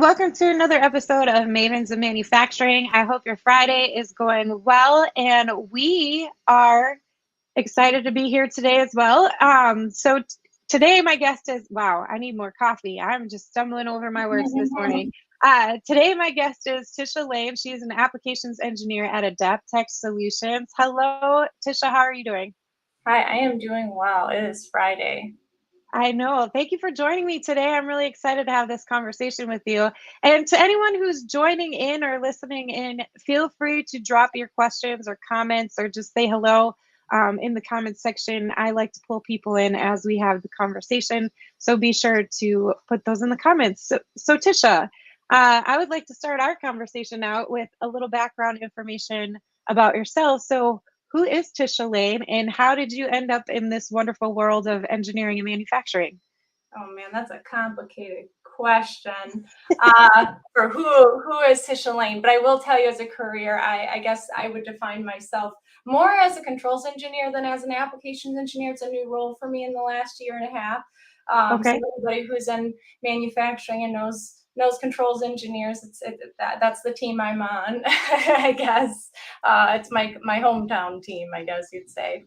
welcome to another episode of Mavens of Manufacturing. I hope your Friday is going well, and we are excited to be here today as well. Today my guest is, wow, I need more coffee. I'm just stumbling over my words this morning. Today my guest is Tisha Lane. She's an applications engineer at Adaptec Solutions. Hello, Tisha, how are you doing? Hi, I am doing well. It is Friday. I know. Thank you for joining me today. I'm really excited to have this conversation with you. And to anyone who's joining in or listening in, feel free to drop your questions or comments or just say hello in the comments section. I like to pull people in as we have the conversation. So be sure to put those in the comments. So Tisha, I would like to start our conversation out with a little background information about yourself. So who is Tisha Lane, and how did you end up in this wonderful world of engineering and manufacturing? Oh man, that's a complicated question for who is Tisha Lane. But I will tell you, as a career, I guess I would define myself more as a controls engineer than as an applications engineer. It's a new role for me in the last year and a half. So Okay. anybody who's in manufacturing and knows controls engineers, that's the team I'm on. I guess it's my hometown team, I guess you'd say.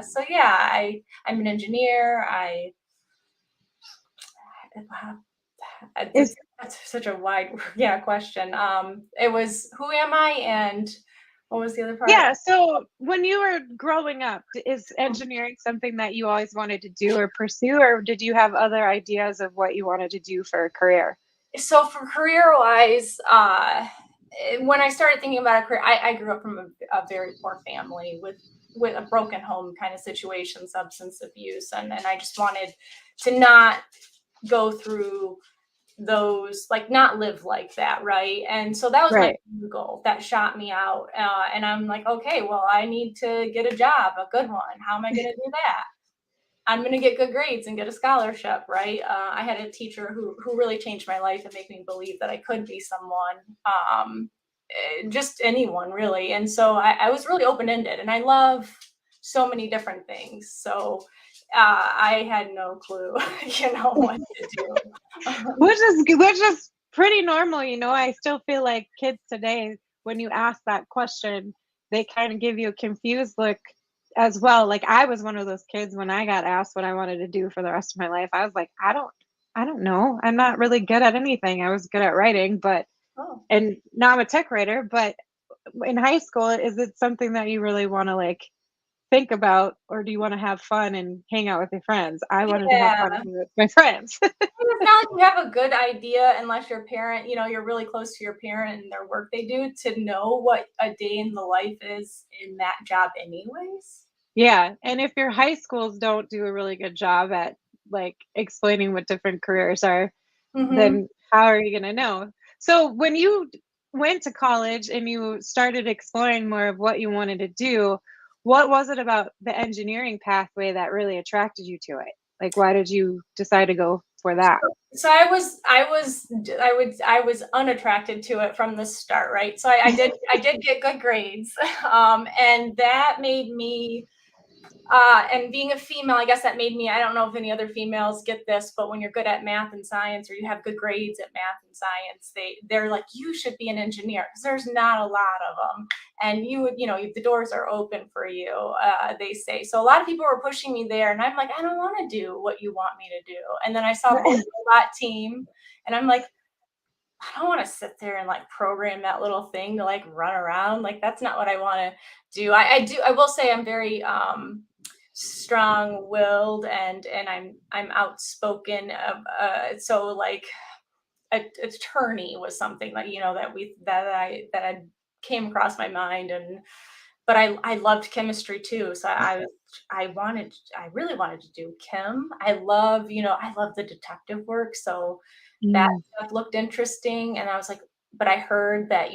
So yeah, I'm an engineer. Wow, Is that's such a wide question. It was who am I and what was the other part? Yeah, so when you were growing up, is engineering something that you always wanted to do or pursue, or did you have other ideas of what you wanted to do for a career? So for career wise, when I started thinking about a career, I grew up from a very poor family with a broken home kind of situation, substance abuse, and I just wanted to not go through those, like not live like that, right? And so that was my Right. goal that shot me out, and I'm like, okay, well, I need to get a job, a good one. How am I going to do that? I'm going to get good grades and get a scholarship, right? I had a teacher who really changed my life and made me believe that I could be someone, just anyone really. And so I was really open ended, and I love so many different things. So I had no clue, what to do. Which is pretty normal, I still feel like kids today, when you ask that question, they kind of give you a confused look as well. Like I was one of those kids when I got asked what I wanted to do for the rest of my life. I was like, I don't know. I'm not really good at anything. I was good at writing, but Oh. and now I'm a tech writer, but in high school, is it something that you really want to like think about, or do you want to have fun and hang out with your friends? I wanted to have Yeah. fun and hang with my friends. It's not like you have a good idea unless your parent, you're really close to your parent and their work they do to know what a day in the life is in that job anyways. Yeah, and if your high schools don't do a really good job at like explaining what different careers are, Hmm. then how are you going to know? So when you went to college and you started exploring more of what you wanted to do, what was it about the engineering pathway that really attracted you to it? Like why did you decide to go for that? So I was unattracted to it from the start, right? So I did get good grades, and that made me and being a female, I guess that made me, I don't know if any other females get this, but when you're good at math and science or you have good grades at math and science, they're like, you should be an engineer because there's not a lot of them. And the doors are open for you, they say. So a lot of people were pushing me there, and I'm like, I don't want to do what you want me to do. And then I saw the whole robot team, and I'm like, I don't want to sit there and like program that little thing to like run around. Like that's not what I want to do. I will say I'm very strong-willed, and I'm outspoken. So like attorney was something that that I came across my mind, and but I loved chemistry too. So I really wanted to do chem. I love the detective work. So that Mm. stuff looked interesting, and I was like, but I heard that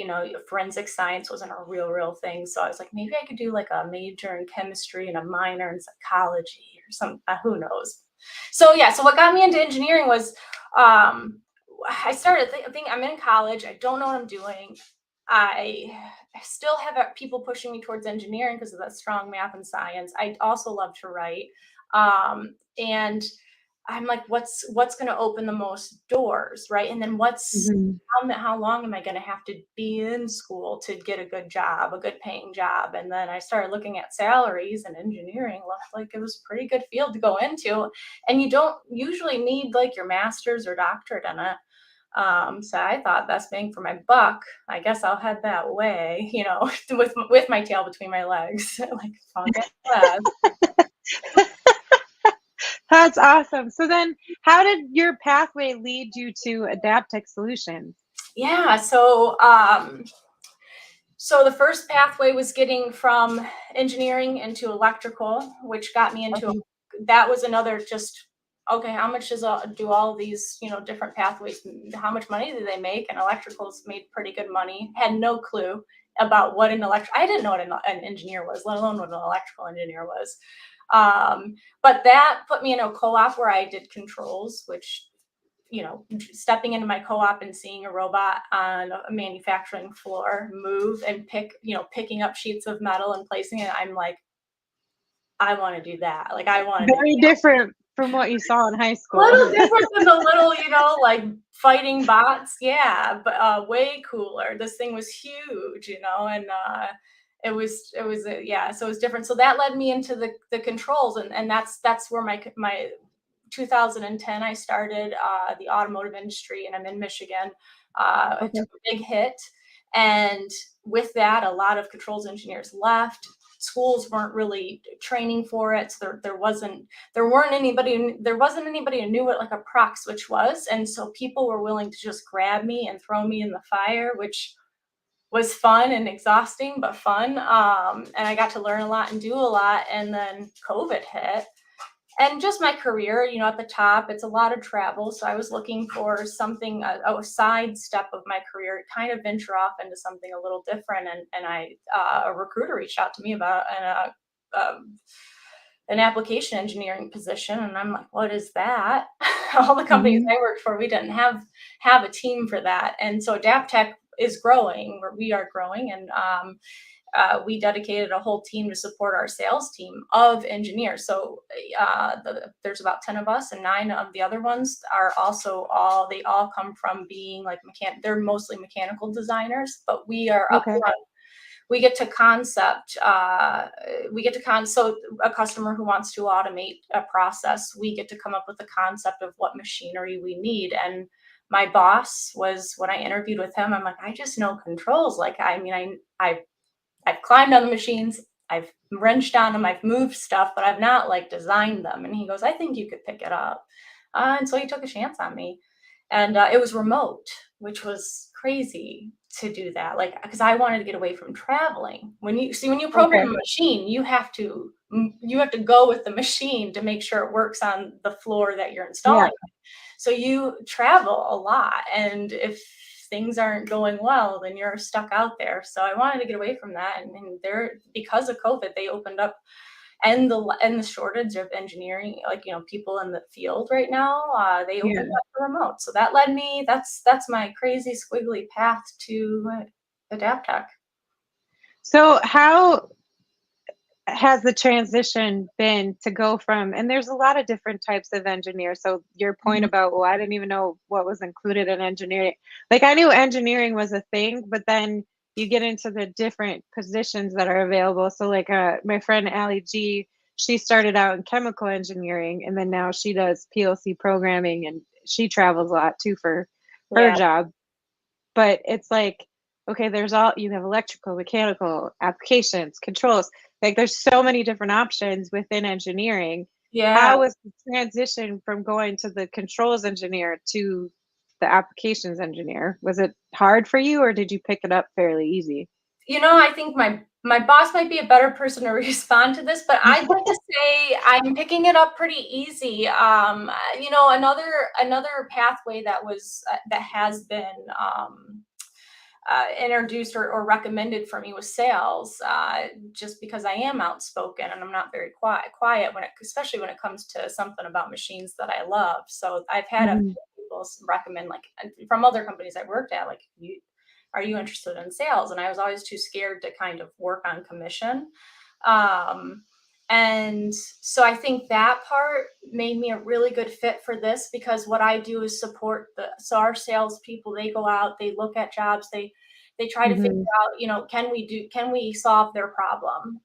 forensic science wasn't a real thing. So I was like, maybe I could do like a major in chemistry and a minor in psychology or some. Who knows? So yeah. So what got me into engineering was um, I started think I'm in college. I don't know what I'm doing. I still have people pushing me towards engineering because of that strong math and science. I also love to write. And I'm like, what's going to open the most doors, right? And then Mhm. how long am I going to have to be in school to get a good job, a good paying job? And then I started looking at salaries, and engineering looked like it was a pretty good field to go into. And you don't usually need like your master's or doctorate in it. So I thought, best bang for my buck. I guess I'll head that way, with my tail between my legs, like funk it. That's awesome. So then how did your pathway lead you to Adaptec Solutions? Yeah. So the first pathway was getting from engineering into electrical, which got me into Okay. that was another just okay. How much do all these different pathways? How much money do they make? And electricals made pretty good money. Had no clue about what an I didn't know what an engineer was, let alone what an electrical engineer was. But that put me in a co-op where I did controls, which stepping into my co-op and seeing a robot on a manufacturing floor move and picking up sheets of metal and placing it, I'm like, I want to do that. Like I wanted to Very different from what you saw in high a school. little different than the little, like fighting bots. Yeah, but way cooler. This thing was huge, and yeah, so it was different. So that led me into the controls, and that's where my 2010, I started the automotive industry, and I'm in Michigan. It Okay. took a big hit, and with that, a lot of controls engineers left. Schools weren't really training for it, so there wasn't anybody who knew what like a proc switch was, and so people were willing to just grab me and throw me in the fire, which was fun and exhausting, but fun. And I got to learn a lot and do a lot, and then COVID hit and just my career, at the top, it's a lot of travel. So I was looking for something, a side step of my career, kind of venture off into something a little different. A recruiter reached out to me about an application engineering position, and I'm like, what is that? All the companies Mhm. I worked for, we didn't have a team for that, and so Adaptec is growing, or we are growing, and we dedicated a whole team to support our sales team of engineers. So there's about 10 of us, and 9 of the other ones are also they all come from being like they're mostly mechanical designers, but we are up Okay. front. We get to concept, so a customer who wants to automate a process, we get to come up with the concept of what machinery we need. And my boss was, when I interviewed with him, I'm like, I just know controls. Like, I mean, I've climbed on the machines, I've wrenched on them, I've moved stuff, but I've not like designed them. And he goes, I think you could pick it up. And so he took a chance on me. And it was remote, which was crazy to do that. Like, because I wanted to get away from traveling. When you program Okay. a machine, you have to go with the machine to make sure it works on the floor that you're Yeah. installing. So you travel a lot, and if things aren't going well, then you're stuck out there. So I wanted to get away from that, and there, because of COVID, they opened up, and the shortage of engineering, like people in the field right now, they opened Yeah. up the remote. So that led me. That's my crazy squiggly path to Adaptec. So how has the transition been to go from, and there's a lot of different types of engineers, so your point Mhm. about, well, I didn't even know what was included in engineering, like I knew engineering was a thing, but then you get into the different positions that are available. So like my friend Ali G, she started out in chemical engineering, and then now she does PLC programming, and she travels a lot too for her Yeah, job. But it's like, okay, there's all, you have electrical, mechanical, applications, controls, like there's so many different options within engineering. yeah. How was the transition from going to the controls engineer to the applications engineer? Was it hard for you, or did you pick it up fairly easy? I think my boss might be a better person to respond to this, but I'd like to say I'm picking it up pretty easy. Another pathway that has been introduced or recommended for me was sales, just because I am outspoken and I'm not very quiet especially when it comes to something about machines that I love. So I've had a Mhm. few people recommend, like from other companies I worked at, like, are you interested in sales? And I was always too scared to kind of work on commission. Um, And so I think that part made me a really good fit for this, because what I do is support so our salespeople, they go out, they look at jobs, they try to figure Mm-hmm. out, can we solve their problem,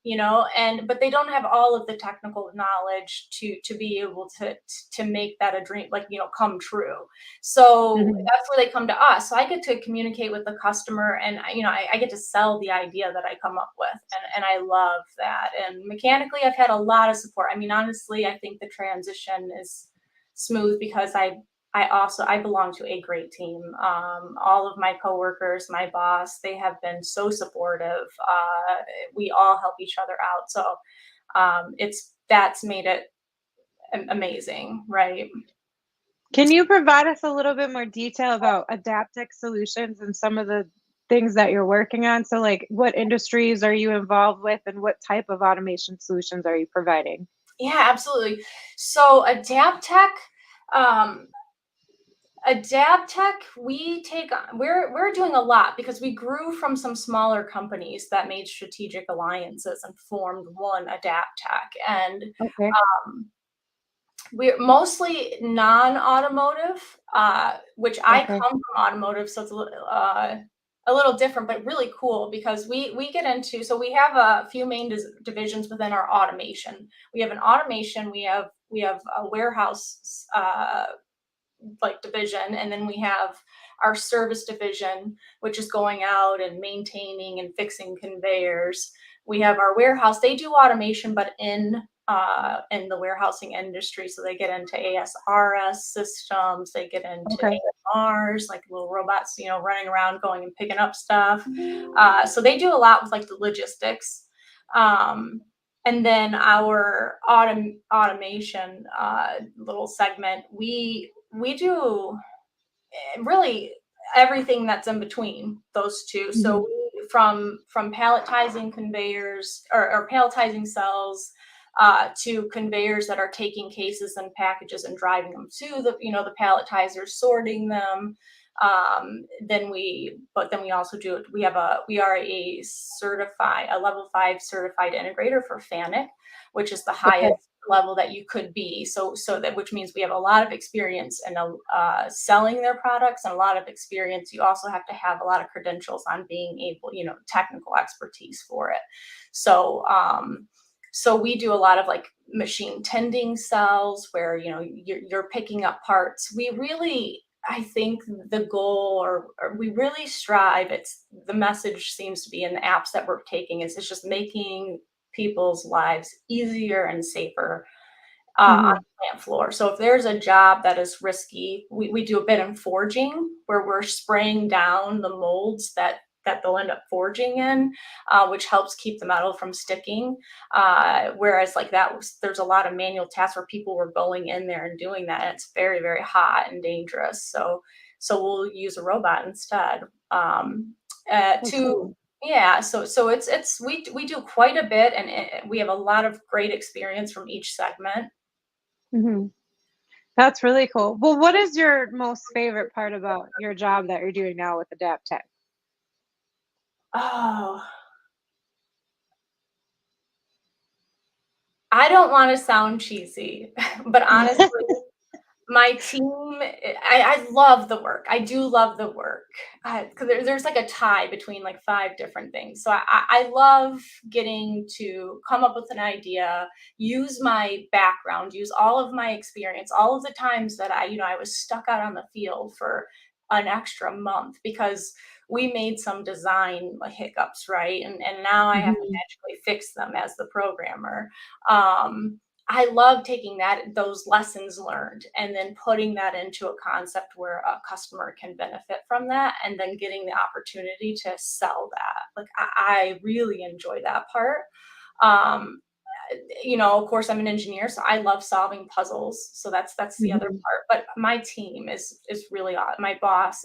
but they don't have all of the technical knowledge to be able to make that a dream, like, come true. So Mm-hmm. that's where they come to us. So I get to communicate with the customer, and I get to sell the idea that I come up with, and I love that. And mechanically, I've had a lot of support. I mean, honestly, I think the transition is smooth because I belong to a great team. All of my coworkers, my boss, they have been so supportive. We all help each other out. So that's made it amazing, right? Can you provide us a little bit more detail about Adaptec Solutions and some of the things that you're working on? So, like, what industries are you involved with, and what type of automation solutions are you providing? Yeah, absolutely. So um, Adaptec, we're doing a lot because we grew from some smaller companies that made strategic alliances and formed one Adaptec, and Okay. um, we're mostly non-automotive, which I Okay. come from automotive, so it's a little different, but really cool because we get into, so we have a few main divisions within our automation. We have an automation, we have a warehouse like division, and then we have our service division, which is going out and maintaining and fixing conveyors. We have our warehouse, they do automation, but in the warehousing industry, so they get into ASRS systems, they get into Okay. AMRs, like little robots, running around going and picking up stuff. So they do a lot with like the logistics. um, and then our automation little segment, we do really everything that's in between those two. So Hmm. from palletizing conveyors, or palletizing cells, to conveyors that are taking cases and packages and driving them to the palletizers, sorting them. Then we also do it. We are a level 5 certified integrator for FANUC, which is the Okay. highest level that you could be. So that, which means we have a lot of experience in selling their products, and a lot of experience. You also have to have a lot of credentials on being able, technical expertise for it. So so we do a lot of like machine tending cells where you're picking up parts. We really, I think the goal, or we really strive, it's the message seems to be in the apps that we're taking, is it's just making people's lives easier and safer on Hmm. the plant floor. So if there's a job that is risky, we do a bit in forging where we're spraying down the molds that they'll end up forging in, which helps keep the metal from sticking. Whereas like there's a lot of manual tasks where people were going in there and doing that, and it's very, very hot and dangerous. So we'll use a robot instead. To Okay. Yeah, so we do quite a bit, and we have a lot of great experience from each segment. Hmm. That's really cool. Well, what is your most favorite part about your job that you're doing now with Adaptec? Oh, I don't want to sound cheesy, but honestly, my team, I love the work. I do love the work, because there's like a tie between like 5 different things. So I love getting to come up with an idea, use my background, use all of my experience, all of the times that I was stuck out on the field for an extra month because we made some design like hiccups, right? And now I have to Hmm. magically fix them as the programmer. Um, I love taking those lessons learned and then putting that into a concept where a customer can benefit from that, and then getting the opportunity to sell that. Like I really enjoy that part. Um, of course, I'm an engineer, so I love solving puzzles. So that's the other Hmm. part. But my team is really odd. Uh, my boss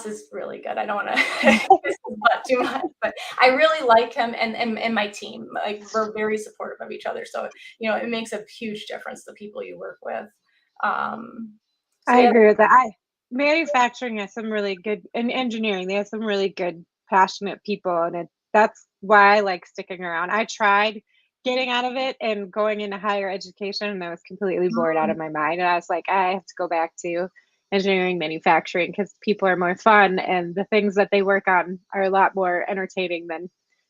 is really good. I don't want to kiss his butt too much, but I really like him, and my team. Like we're very supportive of each other. So it makes a huge difference the people you work with. Um, so I yeah, agree with that. Manufacturing has some really good, and engineering, they have some really good, passionate people, and that's why I like sticking around. I tried getting out of it and going into higher education, and I was completely bored out of my mind. And I was like, I have to go back to engineering manufacturing because people are more fun and the things that they work on are a lot more entertaining than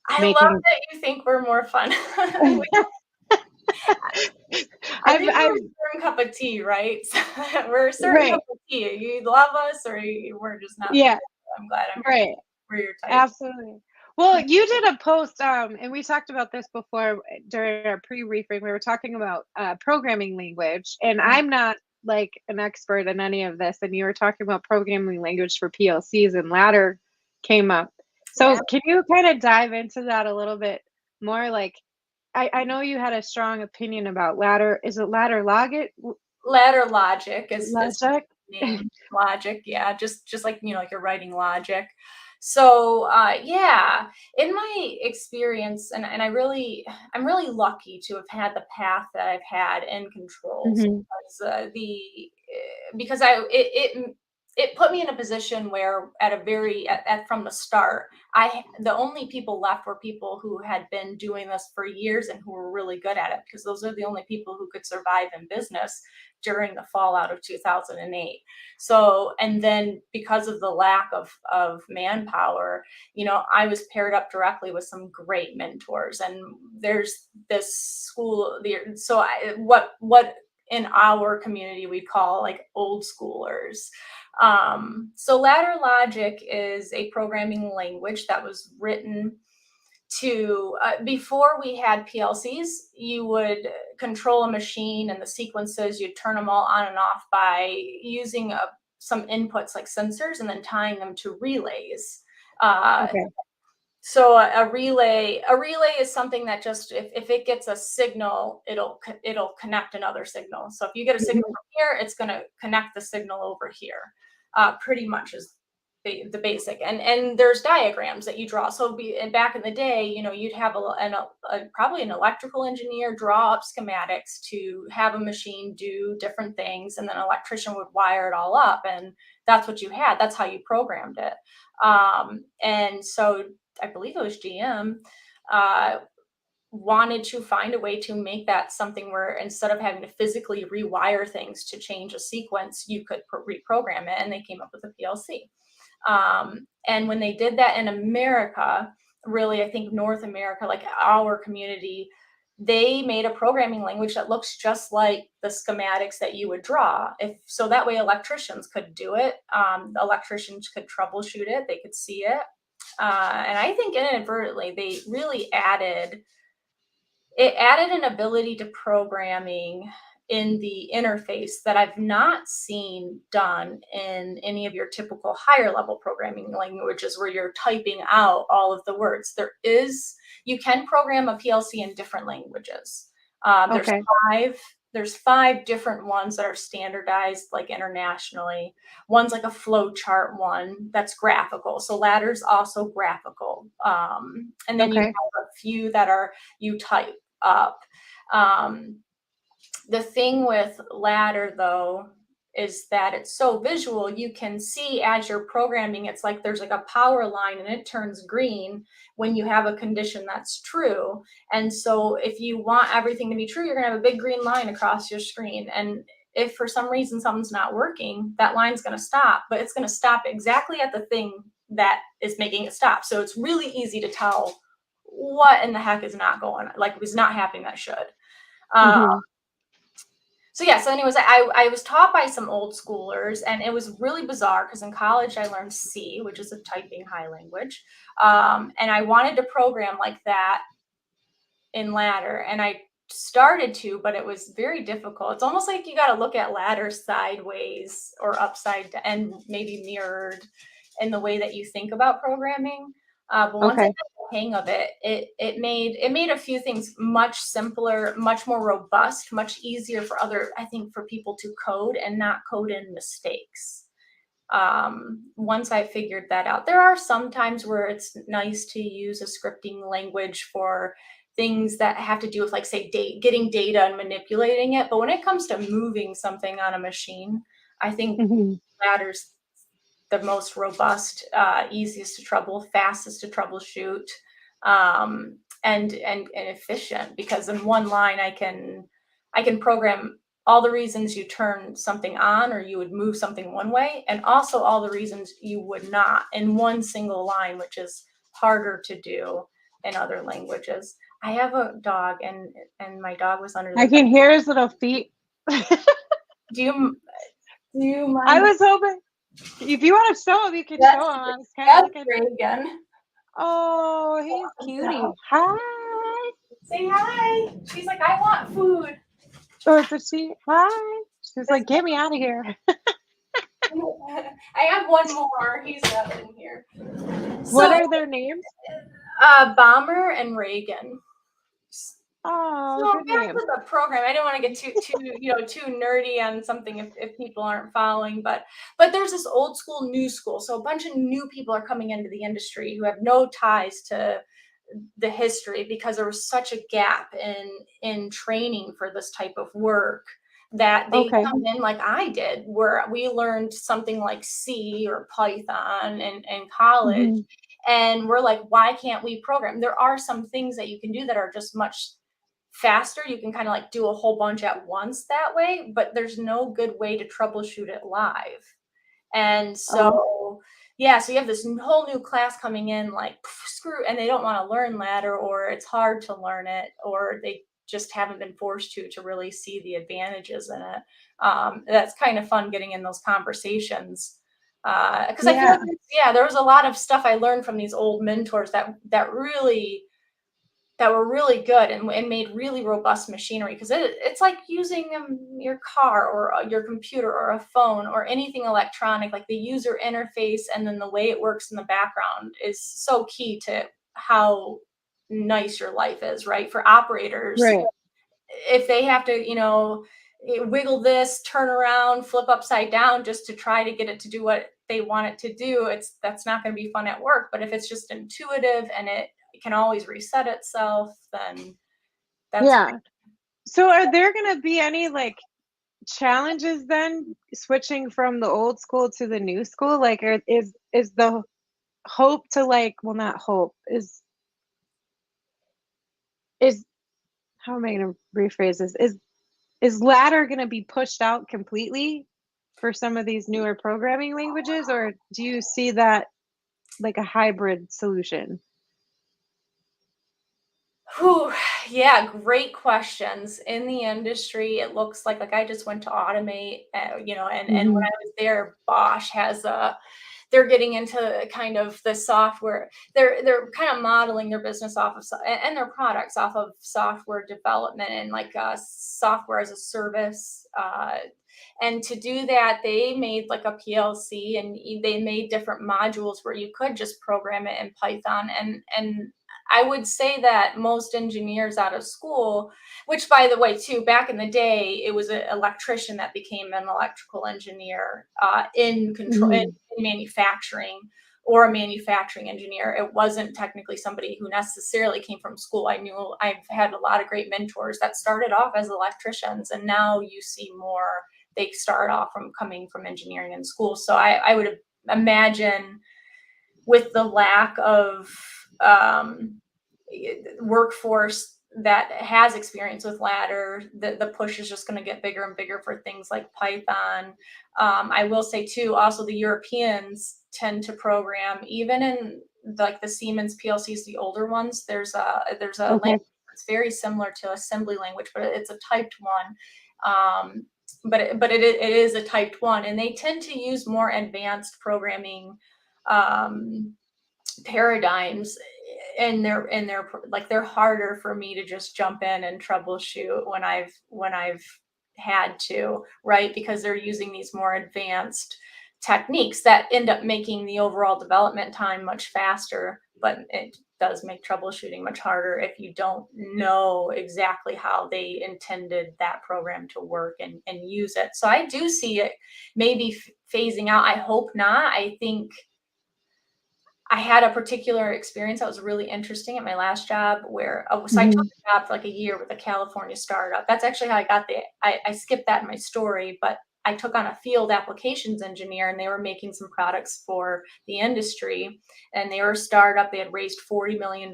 I love making. that you think we're more fun. I I've, think we're I've, a certain cup of tea, right? We're a certain right. cup of tea. You love us or we're just not for Yeah, you. I'm glad right. we're your type. Absolutely. Well, you did a post, and we talked about this before during our pre-briefing. We were talking about programming language, and I'm not like an expert in any of this. And you were talking about programming language for PLCs, and ladder came up. So, Yeah. can you kind of dive into that a little bit more? Like, I know you had a strong opinion about ladder. Is it ladder logic? Ladder logic is Logic? the name. Logic, yeah, just like like you're writing logic. So yeah, in my experience, and I'm really lucky to have had the path that I've had in controls Hmm. because it put me in a position where at a very at from the start, the only people left were people who had been doing this for years and who were really good at it, because those are the only people who could survive in business during the fallout of 2008. So, and then because of the lack of manpower, I was paired up directly with some great mentors. And there's this school there. So what in our community we call like old schoolers. So ladder logic is a programming language that was written to before we had PLCs. You would control a machine and the sequences, you'd turn them all on and off by using some inputs like sensors and then tying them to relays. Uh, Okay. so a relay is something that just if it gets a signal, it'll connect another signal. So if you get a signal Hmm. from here, it's going to connect the signal over here. Pretty much is the basic. And there's diagrams that you draw. So and back in the day, you'd have probably an electrical engineer draw up schematics to have a machine do different things, and then an electrician would wire it all up, and that's what you had. That's how you programmed it. And so I believe it was GM, uh, wanted to find a way to make that something where instead of having to physically rewire things to change a sequence, you could reprogram it, and they came up with a PLC. And when they did that in America, really, I think North America, like our community, they made a programming language that looks just like the schematics that you would draw. So that way electricians could do it. Electricians could troubleshoot it. They could see it. And I think inadvertently, they really added an ability to programming in the interface that I've not seen done in any of your typical higher level programming languages where you're typing out all of the words. You can program a PLC in different languages. There's Okay. five different ones that are standardized like internationally. One's like a flow chart one that's graphical. So ladder's also graphical. And then you Okay. have a few that are you type up. Um, the thing with ladder though is that it's so visual. You can see as you're programming, it's like there's like a power line and it turns green when you have a condition that's true. And so if you want everything to be true, you're gonna have a big green line across your screen. And if for some reason something's not working, that line's gonna stop, but it's gonna stop exactly at the thing that is making it stop. So it's really easy to tell what in the heck is not going on, like was not happening that should. Uh, Hmm. so yeah, so anyways, I was taught by some old schoolers, and it was really bizarre because in college I learned C, which is a typing high language, and I wanted to program like that in ladder, and I started to, but it was very difficult. It's almost like you got to look at ladder sideways or upside down and maybe mirrored in the way that you think about programming. But once I Okay. got the hang of it, it made a few things much simpler, much more robust, much easier for I think for people to code and not code in mistakes. Once I figured that out, there are some times where it's nice to use a scripting language for things that have to do with, like, say, getting data and manipulating it. But when it comes to moving something on a machine, I think Hmm. ladder's the most robust, easiest to fastest to troubleshoot. and efficient, because in one line I can program all the reasons you turn something on or you would move something one way, and also all the reasons you would not, in one single line, which is harder to do in other languages. I have a dog, and my dog was under I the can bed. hear his little feet. Do you I mind? was hoping if you want to show him, you can show That's him. I was kind of that's looking. Reagan. Oh, he's cutie. Hi. Say hi. She's like, I want food. Oh, so she. Hi. She's like, get me out of here. I have one more. He's not in here. What So, are their names? Bomber and Reagan. Oh, So good back name. to the program. I didn't want to get too nerdy on something if people aren't following, but there's this old school, new school. So a bunch of new people are coming into the industry who have no ties to the history, because there was such a gap in training for this type of work, that they Okay. come in like I did, where we learned something like C or Python in college. Mm-hmm. And we're like, why can't we program? There are some things that you can do that are just much faster. You can kind of like do a whole bunch at once that way, but there's no good way to troubleshoot it live. And Oh, so, yeah, so you have this whole new class coming in, like, screw, and they don't want to learn ladder, or it's hard to learn it, or they just haven't been forced to really see the advantages in it. That's kind of fun getting in those conversations. Because I feel yeah. like, yeah, there was a lot of stuff I learned from these old mentors that were really good, and made really robust machinery, because it's like using your car or your computer or a phone or anything electronic. Like, the user interface and then the way it works in the background is so key to how nice your life is, right? For operators, Right. if they have to, wiggle this, turn around, flip upside down just to try to get it to do what they want it to do, that's not going to be fun at work. But if it's just intuitive and it can always reset itself, then that's Yeah. So are there going to be any like challenges then switching from the old school to the new school? Like, is the hope to like, well, not hope, is how am I going to rephrase this? Is ladder going to be pushed out completely for some of these newer programming languages, or do you see that like a hybrid solution? Whew, yeah, great questions. In the industry, it looks like I just went to Automate, and when Hmm. I was there, Bosch has a they're getting into kind of the software. They're kind of modeling their business off of and their products off of software development, and like software as a service. And to do that, they made like a PLC, and they made different modules where you could just program it in Python. And I would say that most engineers out of school, which, by the way, too, back in the day, it was an electrician that became an electrical engineer in control in Hmm. manufacturing, or a manufacturing engineer. It wasn't technically somebody who necessarily came from school. I've had a lot of great mentors that started off as electricians, and now you see more they start off from coming from engineering in school. So I would imagine, with the lack of um, workforce that has experience with ladder, the push is just going to get bigger and bigger for things like Python. I will say too, also the Europeans tend to program, even in like the Siemens PLCs, the older ones. There's a Okay. language that's very similar to assembly language, but it's a typed one. But it is a typed one, and they tend to use more advanced programming um, paradigms, and they're like, they're harder for me to just jump in and troubleshoot when I've had to, right? Because they're using these more advanced techniques that end up making the overall development time much faster, but it does make troubleshooting much harder if you don't know exactly how they intended that program to work and use it. So I do see it maybe phasing out. I hope not. I think I had a particular experience that was really interesting at my last job, where so I took Hmm. a job for like a year with a California startup. That's actually how I got I skipped that in my story, but I took on a field applications engineer, and they were making some products for the industry, and they were a startup. They had raised $40 million.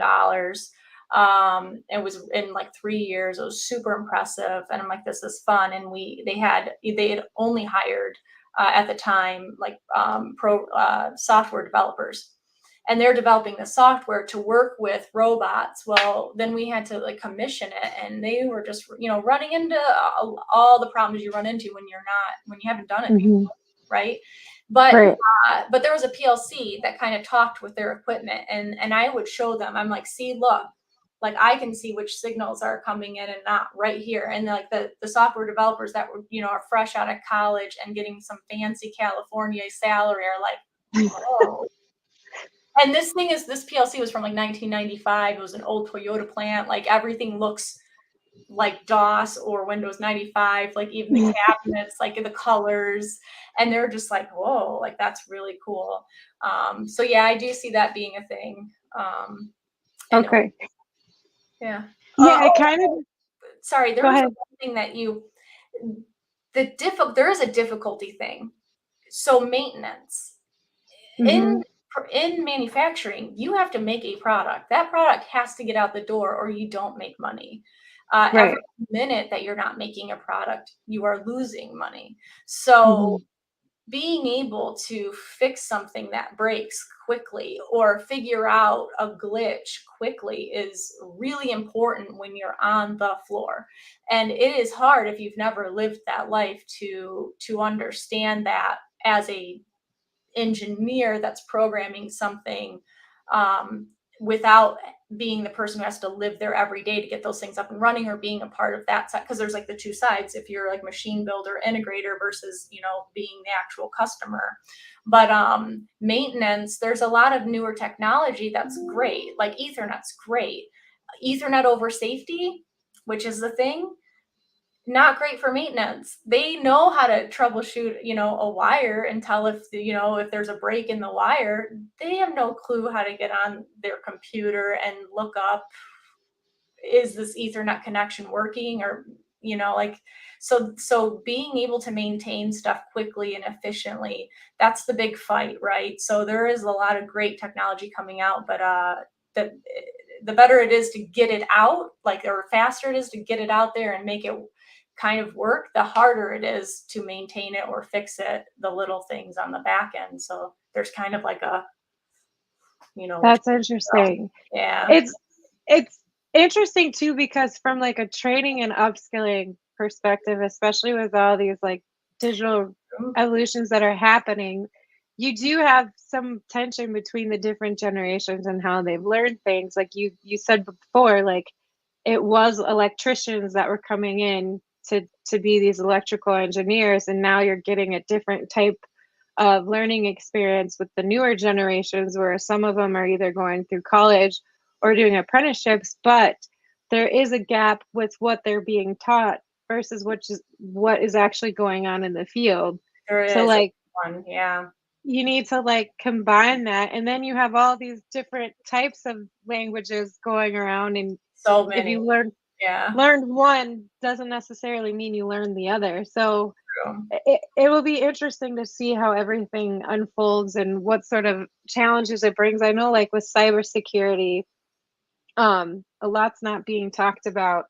It was in like 3 years. It was super impressive. And I'm like, this is fun. And they had only hired at the time, like software developers, and they're developing the software to work with robots. Well, then we had to like commission it, and they were just, running into all the problems you run into when you haven't done it before, right? But Right. but there was a PLC that kind of talked with their equipment, and I would show them. I'm like, see, look, like I can see which signals are coming in and not right here. And like the software developers that were, are fresh out of college and getting some fancy California salary are like, oh. And this PLC was from like 1995. It was an old Toyota plant. Like everything looks like DOS or Windows 95, like even the cabinets, like the colors. And they're just like, whoa, like that's really cool. So yeah, I do see that being a thing. Okay. Yeah. Yeah, it kind of. Sorry, there Go was ahead. one thing that there is a difficulty thing. So maintenance in manufacturing, you have to make a product. That product has to get out the door, or you don't make money. Right. Every minute that you're not making a product, you are losing money. So being able to fix something that breaks quickly or figure out a glitch quickly is really important when you're on the floor. And it is hard if you've never lived that life to understand that as a engineer that's programming something, without being the person who has to live there every day to get those things up and running, or being a part of that side. Because there's like the two sides, if you're like machine builder integrator versus being the actual customer. But maintenance, there's a lot of newer technology that's great, like Ethernet's great. Ethernet over safety, which is the thing, not great for maintenance. They know how to troubleshoot, a wire and tell if if there's a break in the wire. They have no clue how to get on their computer and look up, is this Ethernet connection working, or like, so being able to maintain stuff quickly and efficiently, that's the big fight, right? So there is a lot of great technology coming out, but the better it is to get it out, like, or faster it is to get it out there and make it kind of work, the harder it is to maintain it or fix it, the little things on the back end. So there's kind of like a, That's interesting. yeah. It's interesting too, because from like a training and upskilling perspective, especially with all these like digital evolutions that are happening, you do have some tension between the different generations and how they've learned things. Like you said before, like it was electricians that were coming in to be these electrical engineers, and now you're getting a different type of learning experience with the newer generations, where some of them are either going through college or doing apprenticeships, but there is a gap with what they're being taught versus what is actually going on in the field. There is So like one, yeah. you need to like combine that, and then you have all these different types of languages going around, and So if many. you Yeah. learned one doesn't necessarily mean you learned the other. So True. it will be interesting to see how everything unfolds and what sort of challenges it brings. I know like with cybersecurity, a lot's not being talked about.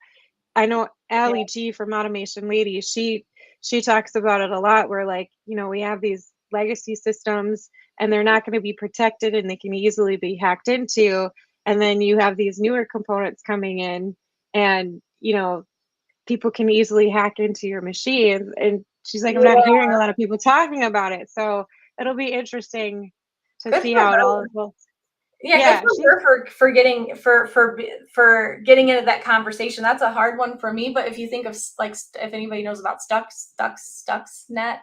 I know Allie G from Automation Lady, she talks about it a lot, where like, we have these legacy systems and they're not going to be protected and they can easily be hacked into. And then you have these newer components coming in, and, people can easily hack into your machines. And she's like, I'm not hearing a lot of people talking about it. So it'll be interesting to Good see for how it her. all unfolds. Yeah, Yeah, good for her for getting for getting into that conversation. That's a hard one for me. But if you think of like, if anybody knows about Stuxnet,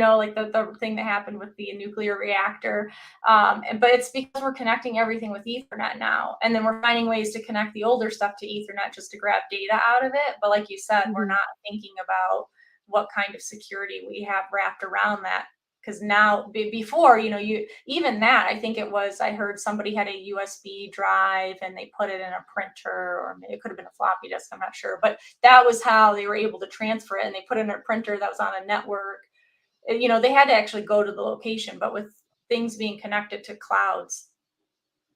like the thing that happened with the nuclear reactor, but it's because we're connecting everything with Ethernet now, and then we're finding ways to connect the older stuff to Ethernet just to grab data out of it. But like you said, we're not thinking about what kind of security we have wrapped around that. Because now, before, you even that, I think it was, I heard somebody had a USB drive and they put it in a printer, or maybe it could have been a floppy disk, I'm not sure. But that was how they were able to transfer it, and they put it in a printer that was on a network. they had to actually go to the location, but with things being connected to clouds,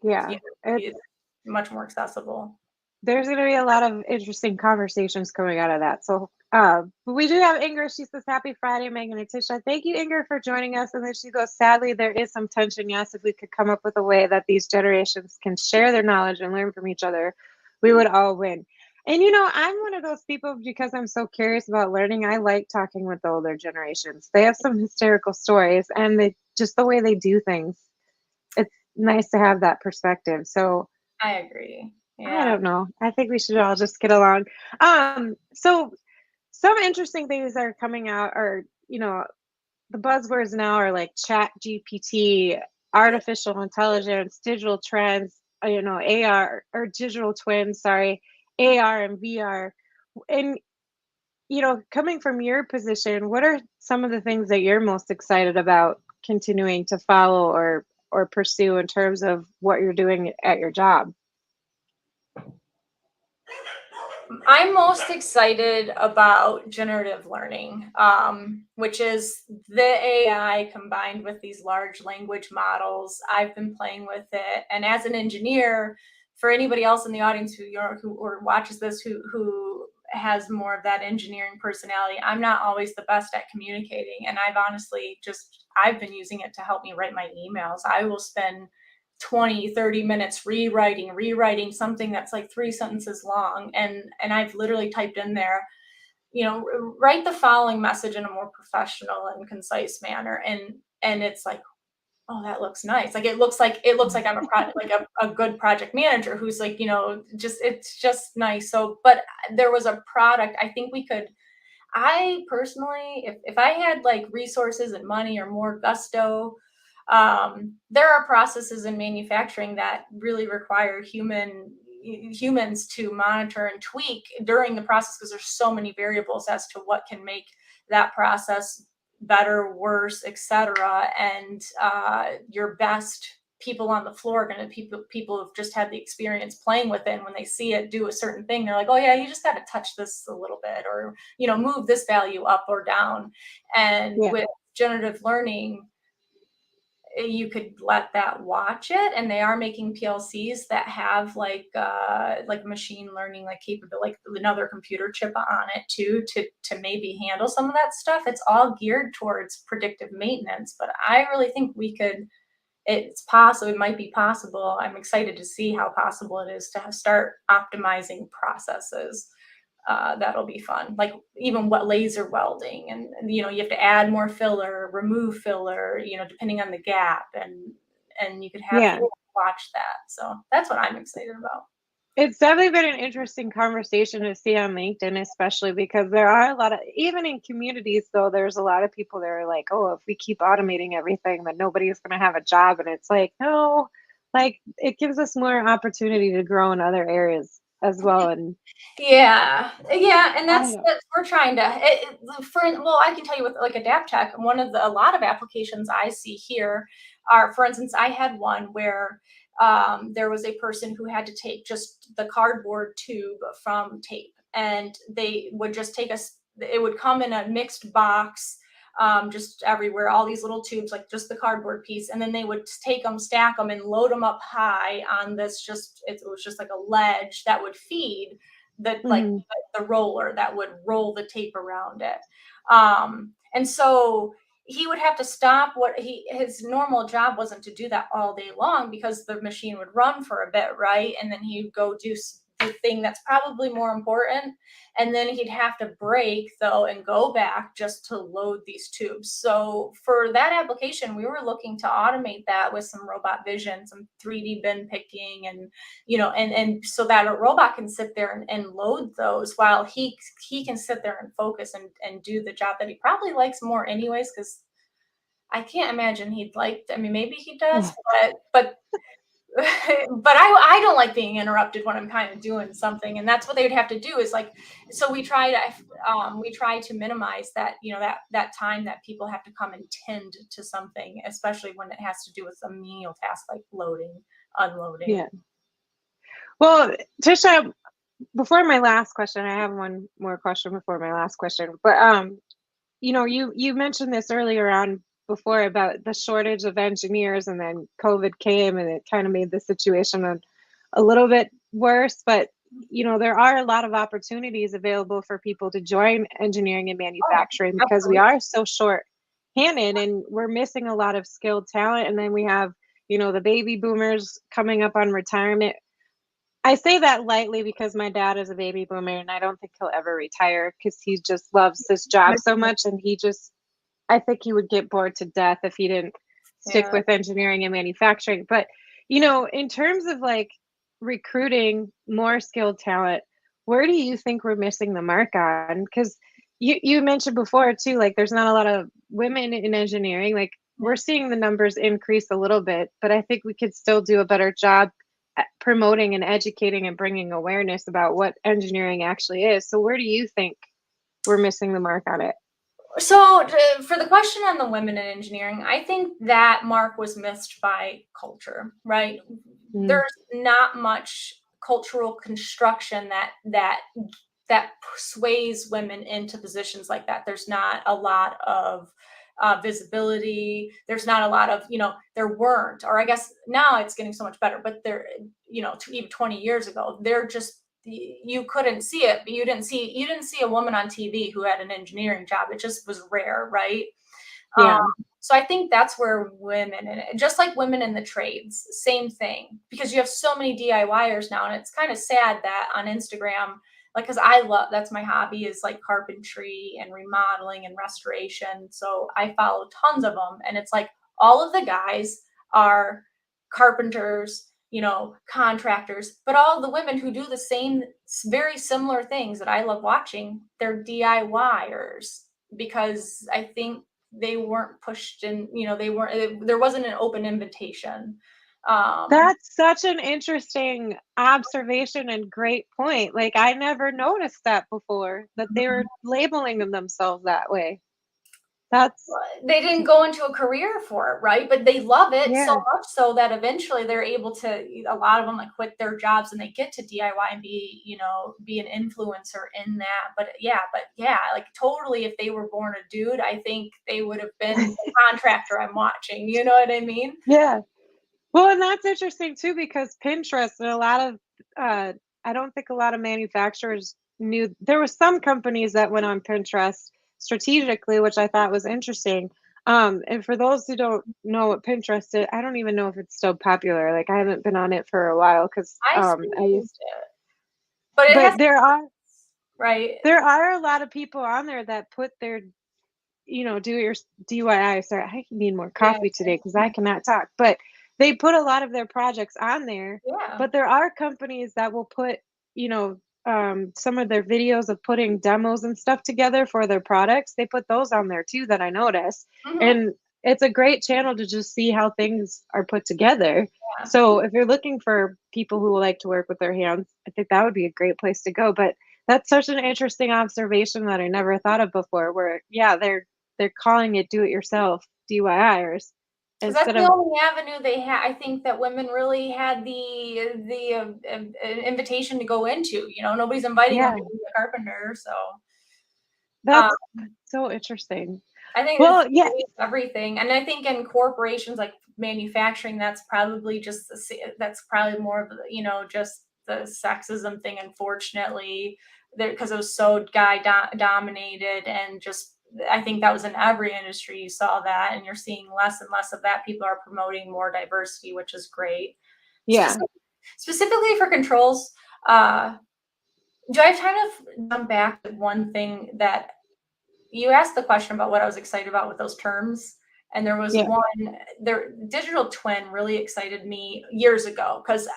Yeah, it's much more accessible. there's going to be a lot of interesting conversations coming out of that. So, but we do have Ingrid. She says, "Happy Friday, Meaghan and Tisha." Thank you, Ingrid, for joining us. And then she goes, "Sadly, there is some tension. Yes, if we could come up with a way that these generations can share their knowledge and learn from each other, we would all win." And I'm one of those people because I'm so curious about learning. I like talking with the older generations. They have some hysterical stories, and just the way they do things. It's nice to have that perspective. So I agree. I Yeah. don't know. I think we should all just get along. So some interesting things that are coming out are, the buzzwords now are like chat GPT, artificial intelligence, digital trends, AR or digital twins, sorry, AR and VR. And, coming from your position, what are some of the things that you're most excited about continuing to follow or pursue in terms of what you're doing at your job? I'm most excited about generative learning, which is the AI combined with these large language models. I've been playing with it, and as an engineer, for anybody else in the audience who or watches this who has more of that engineering personality, I'm not always the best at communicating, and I've been using it to help me write my emails. I will spend 20-30 minutes rewriting something that's like 3 sentences long, and I've literally typed in there, write the following message in a more professional and concise manner, and it's like, oh, that looks nice. Like it looks like I'm a good project manager who's like, just it's just nice. So but there was a product I think we could I personally, if I had like resources and money or more gusto, there are processes in manufacturing that really require humans to monitor and tweak during the process because there's so many variables as to what can make that process better, worse, etc. And your best people on the floor are going to people who've just had the experience playing with it, and when they see it do a certain thing, they're like, oh yeah, you just got to touch this a little bit, or move this value up or down. And Yeah. with generative learning, you could let that watch it, and they are making PLCs that have like machine learning like capability, like another computer chip on it too, to maybe handle some of that stuff. It's all geared towards predictive maintenance, but I really think it's possible. It might be possible. I'm excited to see how possible it is to start optimizing processes. That'll be fun. Like even what laser welding, and you have to add more filler, remove filler, depending on the gap, and you could have Yeah. people watch that. So that's what I'm excited about. It's definitely been an interesting conversation to see on LinkedIn, especially because there are a lot of, even in communities, though, there's a lot of people that are like, oh, if we keep automating everything, then nobody's going to have a job. And it's like, no, like it gives us more opportunity to grow in other areas as well. And Yeah, and I don't know. that's we're trying to well, I can tell you with like Adaptec, a lot of applications I see here are, for instance, I had one where there was a person who had to take just the cardboard tube from tape, and they would just it would come in a mixed box, just everywhere, all these little tubes, like just the cardboard piece, and then they would take them, stack them, and load them up high on this. It was just like a ledge that would feed Mhm. the roller that would roll the tape around it. And so he would have to stop his normal job wasn't to do that all day long because the machine would run for a bit, right? And then he'd go do the thing that's probably more important, and then he'd have to break though and go back just to load these tubes. So for that application, we were looking to automate that with some robot vision, some 3D bin picking, and and so that a robot can sit there and load those while he can sit there and focus and do the job that he probably likes more anyways, because I can't imagine I mean, maybe he does, Yeah. but but I don't like being interrupted when I'm kind of doing something, and that's what they would have to do is like, so we try to minimize that, that time that people have to come and tend to something, especially when it has to do with a menial task like loading, unloading. Yeah. Well, Tisha, before my last question, I have one more question before my last question. But you mentioned this earlier on before about the shortage of engineers, and then COVID came and it kind of made the situation a little bit worse. But there are a lot of opportunities available for people to join engineering and Oh, manufacturing because we absolutely. are so short-handed and we're missing a lot of skilled talent. And then we have, the baby boomers coming up on retirement. I say that lightly because my dad is a baby boomer and I don't think he'll ever retire because he just loves his job so much, and I think he would get bored to death if he didn't stick Yeah. with engineering and manufacturing. But, in terms of like recruiting more skilled talent, where do you think we're missing the mark on? Because you mentioned before too, like there's not a lot of women in engineering. Like we're seeing the numbers increase a little bit, but I think we could still do a better job at promoting and educating and bringing awareness about what engineering actually is. So where do you think we're missing the mark on it? So for the question on the women in engineering, I think that mark was missed by culture, right? Mm. There's not much cultural construction that sways women into positions like that. There's not a lot of visibility. There's not a lot of, there weren't, or I guess now it's getting so much better, but there, even 20 years ago, they're just, you couldn't see it, but you didn't see a woman on TV who had an engineering job. It just was rare, right? Um, Yeah. so I think that's where women, and just like women in the trades, same thing, because you have so many DIYers now, and it's kind of sad that on Instagram, like, because that's my hobby is like carpentry and remodeling and restoration. So I follow tons of them, and it's like all of the guys are carpenters, contractors, but all the women who do the same, very similar things that I love watching, they're DIYers because I think they weren't pushed in, there wasn't an open invitation. Um, That's such an interesting observation and great point. Like, I never noticed that before, that they were labeling themselves that way. That's they didn't go into a career for it, right? But they love it so yeah. much so that eventually they're able to, a lot of them like quit their jobs and they get to DIY and be an influencer in that. But yeah, like totally if they were born a dude, I think they would have been the contractor I'm watching. You know what I mean? Yeah. Well, and that's interesting too because Pinterest and a lot of I don't think a lot of manufacturers knew there were some companies that went on Pinterest strategically, which I thought was interesting. And for those who don't know what Pinterest is, I don't even know if it's still popular. Like I haven't been on it for a while because I still I used used, it, but it has, but right? there are a lot of people on there that put their do your DIY. Sorry, I need more Yeah, coffee today because I cannot talk. But they put a lot of their projects on there. yeah. But there are companies that will put, some of their videos of putting demos and stuff together for their products. They put those on there too that I noticed. Mhm. And it's a great channel to just see how things are put together. Yeah. So if you're looking for people who like to work with their hands, I think that would be a great place to go. But that's such an interesting observation that I never thought of before. Where yeah, they're calling it do it yourself DIYers Because that's instead the of only avenue they had. I think that women really had the invitation to go into. Nobody's inviting them yeah, to be a carpenter. So uh, that's so interesting. I think it's Well, yeah, everything, and I think in corporations like manufacturing, that's probably just that's probably more of just the sexism thing. Unfortunately, there because it was so guy dominated, and just I think that was in every industry. You saw that, and you're seeing less and less of that. People are promoting more diversity, which is great. yeah, Specific, specifically for controls, uh, do I kind of jump back to one thing that you asked the question about what I was excited about with those terms, and there was yeah. one there digital twin really excited me years ago because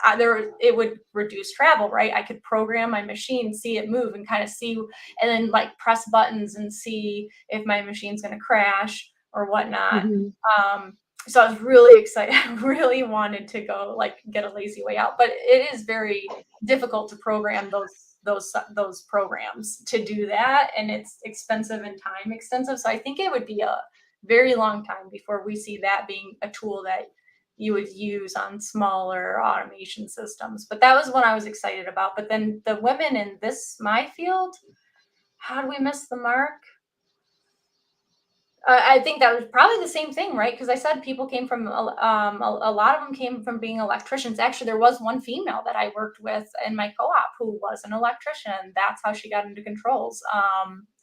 it would reduce travel, right? I could program my machine, see it move, and kind of see, and then like press buttons and see if my machine's going to crash or whatnot. Mhm. Um, so I was really excited. I really wanted to go like get a lazy way out, but it is very difficult to program those programs to do that, and it's expensive and time extensive. So I think it would be a very long time before we see that being a tool that you would use on smaller automation systems. But that was what I was excited about. But then the women in my field, how do we miss the mark? I think that was probably the same thing, right? Because I said people came from a lot of them came from being electricians. Actually, there was one female that I worked with in my co-op who was an electrician. That's how she got into controls.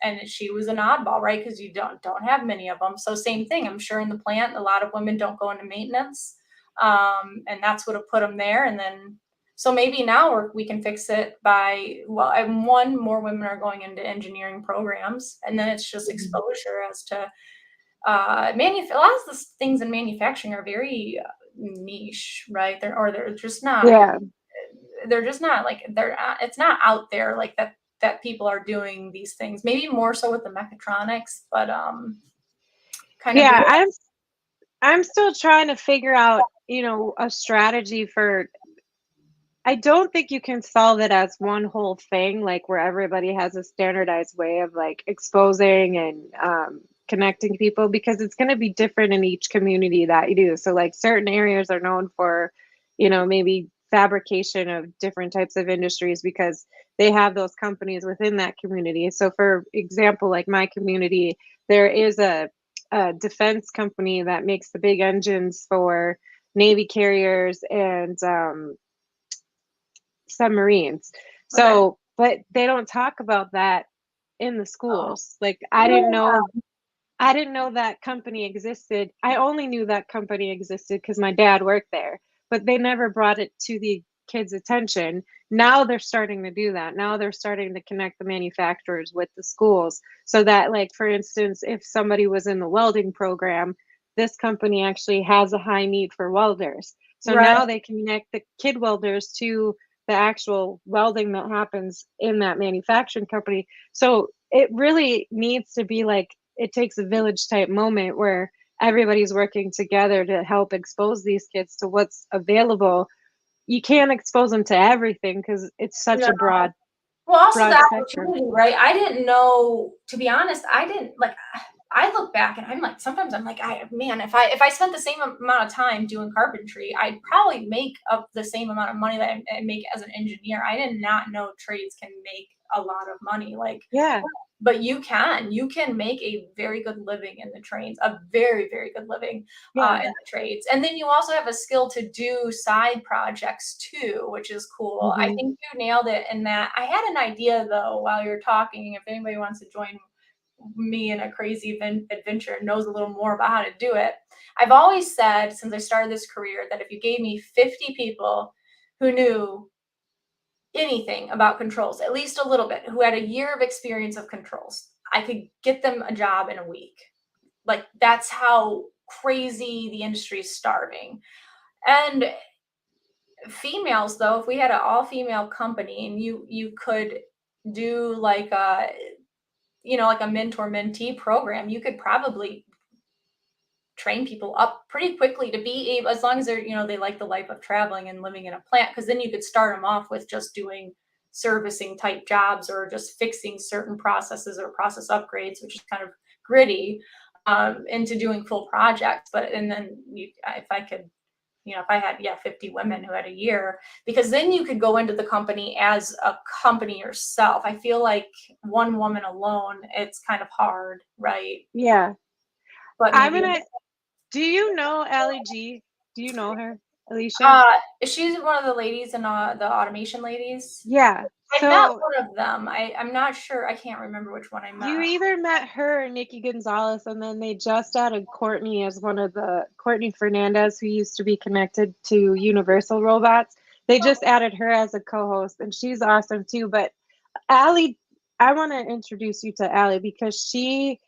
And she was an oddball, right? Because you don't have many of them. So same thing. I'm sure in the plant, a lot of women don't go into maintenance, and that's what have put them there. And then so maybe now we can fix it by, well, and one, more women are going into engineering programs, and then it's just exposure as to a lot of the things in manufacturing are very niche, right? They're just not. Yeah. They're just not like it's not out there like that people are doing these things. Maybe more so with the mechatronics, but kind of Yeah, weird. I'm still trying to figure out, a strategy for. I don't think you can solve it as one whole thing, like where everybody has a standardized way of like exposing and connecting people, because it's going to be different in each community that you do. So, like, certain areas are known for, maybe fabrication of different types of industries because they have those companies within that community. So, for example, like my community, there is a defense company that makes the big engines for Navy carriers and submarines. Okay. So, but they don't talk about that in the Oh. schools. Like, Yeah. I didn't know that company existed. I only knew that company existed because my dad worked there, but they never brought it to the kids' attention. Now they're starting to do that. Now they're starting to connect the manufacturers with the schools so that, like, for instance, if somebody was in the welding program, this company actually has a high need for welders. So Right. now they connect the kid welders to the actual welding that happens in that manufacturing company. So it really needs to be like it takes a village type moment where everybody's working together to help expose these kids to what's available. You can't expose them to everything because it's such No. a Well, also broad the spectrum. opportunity, right? I didn't know, to be honest, I didn't like I look back and I'm like, sometimes I'm like, man, if I spent the same amount of time doing carpentry, I'd probably make up the same amount of money that I make as an engineer. I did not know trades can make a lot of money. Like, Yeah, but you can make a very good living in the trades, a very, very good living yeah. in the trades. And then you also have a skill to do side projects too, which is cool. I Hmm. think you nailed it in that. I had an idea though while you're talking. If anybody wants to join me in a crazy adventure and knows a little more about how to do it, I've always said since I started this career that if you gave me 50 people who knew anything about controls, at least a little bit, who had a year of experience of controls, I could get them a job in a week. Like that's how crazy the industry is starving. And females, though, if we had an all-female company and you could do like like a mentor mentee program, you could probably train people up pretty quickly to be able, as long as they like the life of traveling and living in a plant, because then you could start them off with just doing servicing type jobs or just fixing certain processes or process upgrades, which is kind of gritty, into doing full projects. But and then if I could, if I had 50 women who had a year, because then you could go into the company as a company yourself. I feel like one woman alone, it's kind of hard, right? Yeah. But I'm maybe gonna. Do you know Ali G? Do you know her, Alicia? Uh, she's one of the ladies in the automation ladies. Yeah. I met So one of them. I'm not sure. I can't remember which one I you met. either met her or Nikki Gonzalez, and then they just added Courtney as one of the Courtney Fernandez, who used to be connected to Universal Robots. They just added her as a co-host, and she's awesome too. But Allie, I want to introduce you to Allie because she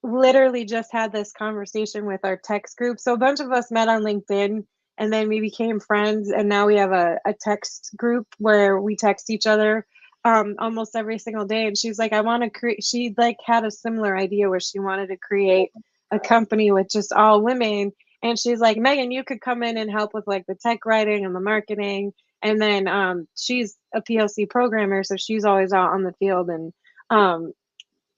literally just had this conversation with our text group. So a bunch of us met on LinkedIn and then we became friends. And now we have a text group where we text each other almost every single day. And she's like, I want to create, she like had a similar idea where she wanted to create a company with just all women. And she's like, Meaghan, you could come in and help with like the tech writing and the marketing. And then she's a PLC programmer, so she's always out on the field. And um,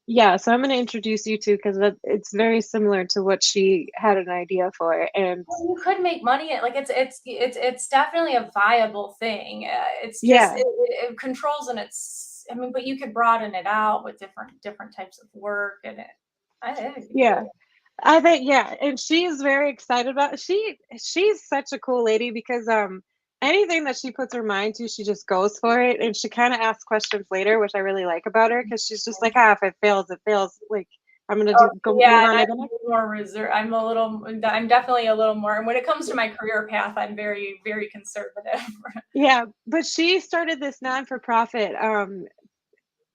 yeah, so I'm going to introduce you to because it's very similar to what she had an idea for. And Well, you could make money. Like it's definitely a viable thing. It's just yeah, it controls and it's. I mean, but you could broaden it out with different types of work and it. Yeah. I think, yeah, and she's very excited about she's such a cool lady because anything that she puts her mind to, she just goes for it, and she kind of asks questions later, which I really like about her because she's just like, ah, if it fails, it fails. Like I'm gonna Oh, go yeah, move and on to I'm the next. more reserved. I'm definitely a little more, and when it comes to my career path, I'm very, very conservative. Yeah, but she started this non-for-profit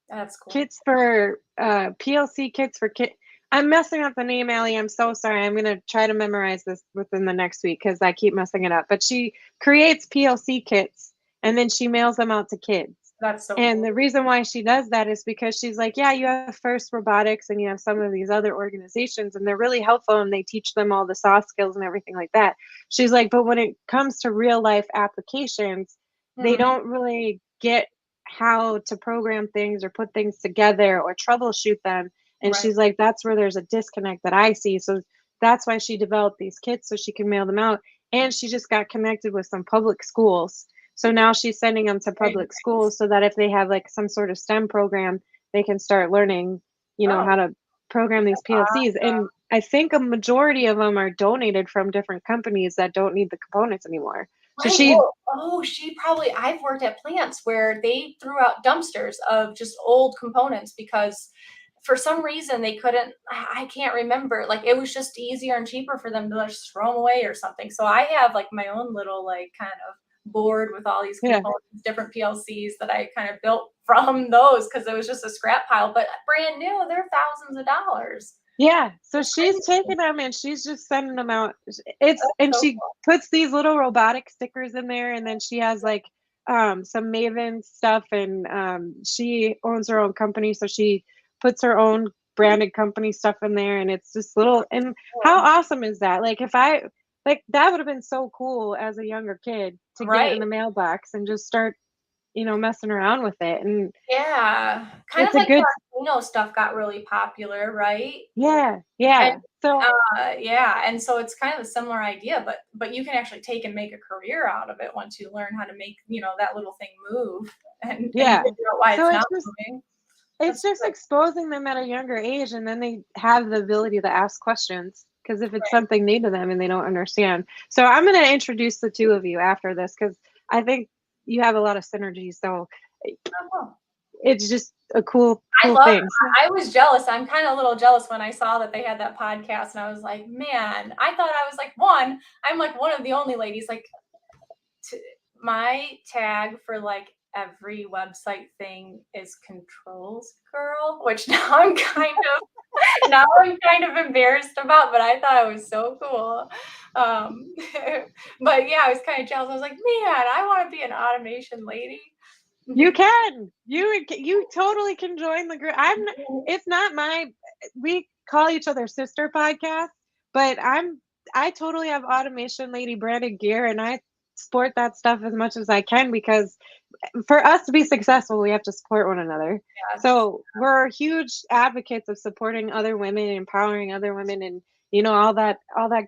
That's cool. kits for PLC kits for kit. I'm messing up the name, Allie. I'm so sorry. I'm gonna try to memorize this within the next week because I keep messing it up. But she creates PLC kits and then she mails them out to kids. That's so And cool. the reason why she does that is because she's like, yeah, you have First Robotics and you have some of these other organizations, and they're really helpful and they teach them all the soft skills and everything like that. She's like, but when it comes to real life applications, they Mhm. don't really get how to program things or put things together or troubleshoot them. And Right. she's like, that's where there's a disconnect that I see. So that's why she developed these kits so she can mail them out. And she just got connected with some public schools, so now she's sending them to Very public nice. schools so that if they have like some sort of STEM program, they can start learning, Oh, how to program these PLCs. awesome. And I think a majority of them are donated from different companies that don't need the components anymore. So Right, she, well, oh, I've worked at plants where they threw out dumpsters of just old components because for some reason they couldn't, I can't remember, like, it was just easier and cheaper for them to just throw them away or something. So I have, like, my own little, like, kind of board with all these yeah, components, different PLCs that I kind of built from those because it was just a scrap pile, but brand new, they're thousands of dollars. yeah. So It's she's crazy. taking them and she's just sending them out. It's That's and so she cool. puts these little robotic stickers in there, and then she has like some Maven stuff, and she owns her own company, so she puts her own branded company stuff in there, and it's just little. And how Cool. awesome is that? Like if I like that would have been so cool as a younger kid to get it in Right. the mailbox and just start, messing around with it. And Yeah, kind of it's a like good, the Arduino stuff got really popular, right? yeah, And, yeah. So yeah, and so it's kind of a similar idea, but you can actually take and make a career out of it once you learn how to make, that little thing move and yeah. figure out why So it's not it's just moving. It's That's just good. exposing them at a younger age, and then they have the ability to ask questions. Because if it's Right. something new to them and they don't understand. So I'm going to introduce the two of you after this because I think you have a lot of synergy. So Oh, cool. it's just a cool, I cool love thing. So, I was jealous. I'm kinda a little jealous when I saw that they had that podcast, and I was like, "Man," I thought I was like, I'm like one of the only ladies, like, t my tag for, like, every website thing is controls girl, which now I'm kind of embarrassed about, but I thought it was so cool. Um, but yeah, I was kinda jealous. I was like, "Man, I wanna be an automation lady." you can. You totally can join the group. It's not my we call each other sister podcast, but I totally have automation lady branded gear and I sport that stuff as much as I can because for us to be successful, we have to support one another. Yes. So we're huge advocates of supporting other women, empowering other women, and all that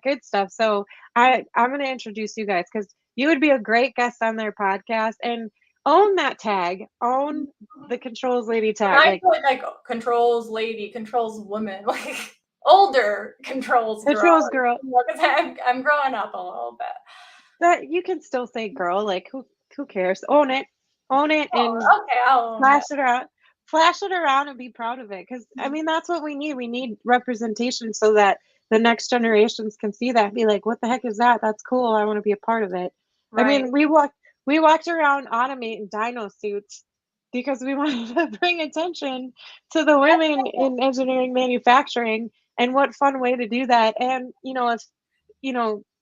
good stuff. So I'm going to introduce you guys because you would be a great guest on their podcast and own that tag, own the controls lady When tag, I like feel like controls lady, controls woman, like older controls girl, controls girl. 'cause I'm growing up a little bit. That you can still say girl, like who cares? Own it, and Oh, okay, I'll own flash it. it around. Flash it around and be proud of it. Because I mean, that's what we need. We need representation so that the next generations can see that and be like, "What the heck is that? That's cool. I want to be a part of it." I Right. mean, we walked around automating dino suits because we wanted to bring attention to the That's women cool. in engineering manufacturing. And what fun way to do that. And if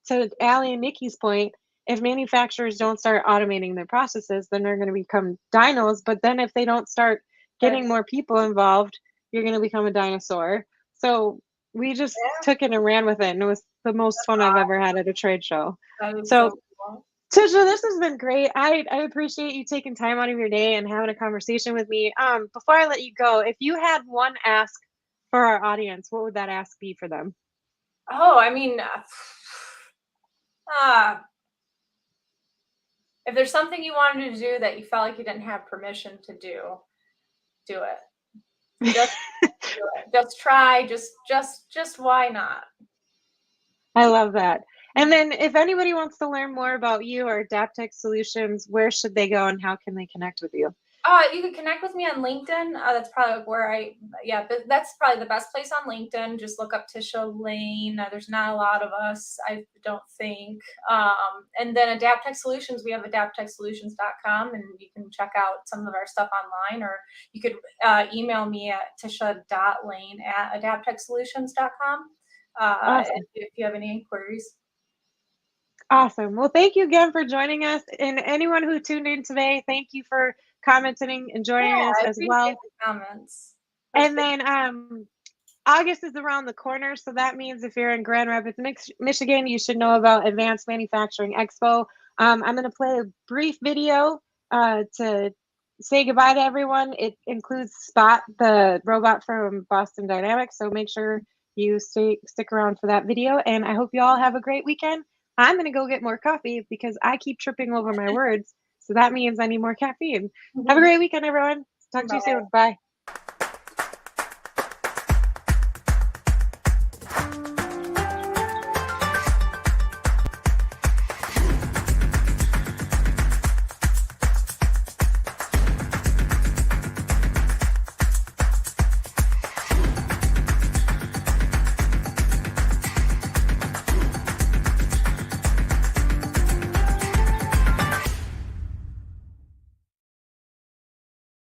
to Allie and Nikki's point, if manufacturers don't start automating their processes, then they're going to become dinos. But then if they don't start getting That's more people involved, you're going to become a dinosaur. So we just yeah, took it and ran with it, and it was the most fun I've ever had at a trade show. that is so So, cool. Tisha, this has been great. I appreciate you taking time out of your day and having a conversation with me. Before I let you go, if you had one ask for our audience, what would that ask be for them? Oh, I mean, uh, if there's something you wanted to do that you felt like you didn't have permission to do, do it. Just it. Just try, just why not? I love that. And then if anybody wants to learn more about you or Adaptec Solutions, where should they go and how can they connect with you? You can connect with me on LinkedIn. That's probably where that's probably the best place on LinkedIn. Just look up Tisha Lane. There's not a lot of us, I don't think. And then Adaptec Solutions, we have adaptecsolutions.com, and you can check out some of our stuff online, or you could email me at tisha.lane@adaptecsolutions.com Awesome. if you have any inquiries. Awesome. Well, thank you again for joining us. And anyone who tuned in today, thank you for commenting and Yeah, joining us I as appreciate well. the comments. And then August is around the corner, so that means if you're in Grand Rapids, Michigan, you should know about Advanced Manufacturing Expo. I'm going to play a brief video to say goodbye to everyone. It includes Spot, the robot from Boston Dynamics, so make sure you stick around for that video. And I hope you all have a great weekend. I'm going to go get more coffee because I keep tripping over my words, so that means I need more caffeine. Have a great weekend, everyone. Talk to you Bye. soon. Bye.